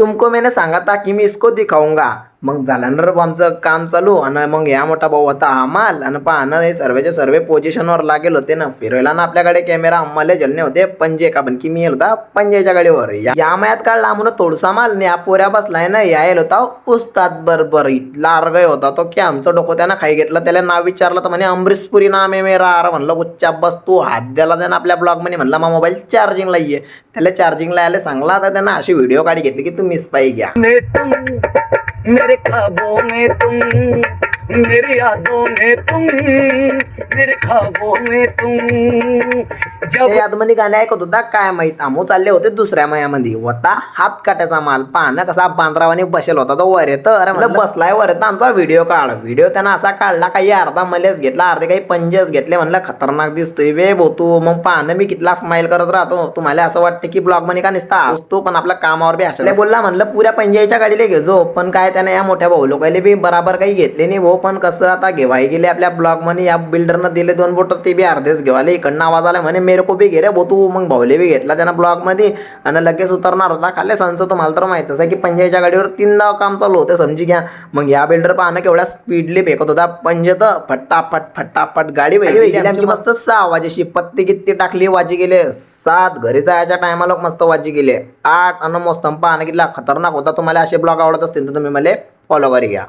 तुमको मैंने सांगा था की मी इसको दिखाऊंगा. मग झाल्यानंतर आमचं काम चालू आणि मग या मोठा भाऊ होता अमाल आणि पाहणं हे सर्वेचे सर्वे पोझिशनवर लागेल होते ना. फिरवला ना आपल्याकडे कॅमेरा. आम्हाला जलने होते पंजे का पण की मी होता पंजेच्या गाडीवर. या मयात काढला म्हणून थोडसा माल ने पोऱ्या बसलाय ना यायला होता उस्ताद बरोबर. इथला अर्गय होता तो की आमचं डोकं त्यानं खाई घेतलं. त्याला नाव विचारलं तर म्हणे अमरीशपुरी नाम आहे मेरा. अरे म्हणलं गुच्चा बस तू हात द्याला त्यानं आपल्या ब्लॉग मध्ये. म्हणला मा मोबाईल चार्जिंगला ये. त्याला चार्जिंगला यायला सांगला तर त्यानं अशी व्हिडिओ काढी घेतली की तुम्ही स्पाई घ्या. मेरे ख्वाबों में तुम, मेरी यादों में तुम, मेरे ख्वाबों में तुम. त्या यादमध्ये गाणे ऐकत होता काय माहित. आमो चालले होते दुसऱ्या मयामध्ये. होता हात काट्याचा माल. पाहणं कसा बांद्रावाने बसेल होता तो वर येत. अरे म्हणलं बसलाय वर येतं आमचा व्हिडिओ काढ. व्हिडिओ त्यानं असा काढला काही अर्धा मलेच घेतला अर्धे काही पंजेच घेतले. म्हणलं खतरनाक दिसतोय वे बोतू. मग पाहणं मी कितला स्माइल करत राहतो. तुम्हाला असं वाटतं की ब्लॉग मध्ये का निसता असतो पण आपल्या कामावर बी असा बोलला. म्हणलं पुऱ्या पंजाईच्या गाडीला घेजो. पण काय त्याने या मोठ्या भाऊ लोकांनी बी बराबर काही घेतले नाही भाऊ. पण कसं आता घेवाय गेले आपल्या ब्लॉग मध्ये. या बिल्डरनं दिले 2 बोट ते बी अर्धेच घेवाले. इकडनं आवाज आला म्हणे मेरे को बी घे रे बोतू. मग भाऊले बी घेतला त्यानं ब्लॉग मध्ये आणि लगेच उतरणार होता खाली. संच तुम्हाला तर माहितच आहे की पंजाईच्या गाडीवर 3दा काम चालू होतं समजी घ्या. मग या बिल्डर पाहणं केवढ्या स्पीडली फेकत होता पंजेत. फटाफट फटाफट गाडी वेगळी आमची मस्त 6 वाजेशी पत्ती किती टाकली. वाजी गेले 7. घरी जायच्या टायमाला मस्त वाजी गेले 8. आणि मस्त पाहणं कितला खतरनाक होता. तुम्हाला असे ब्लॉग आवडत असतील तर तुम्ही मला फॉलो करी घ्या.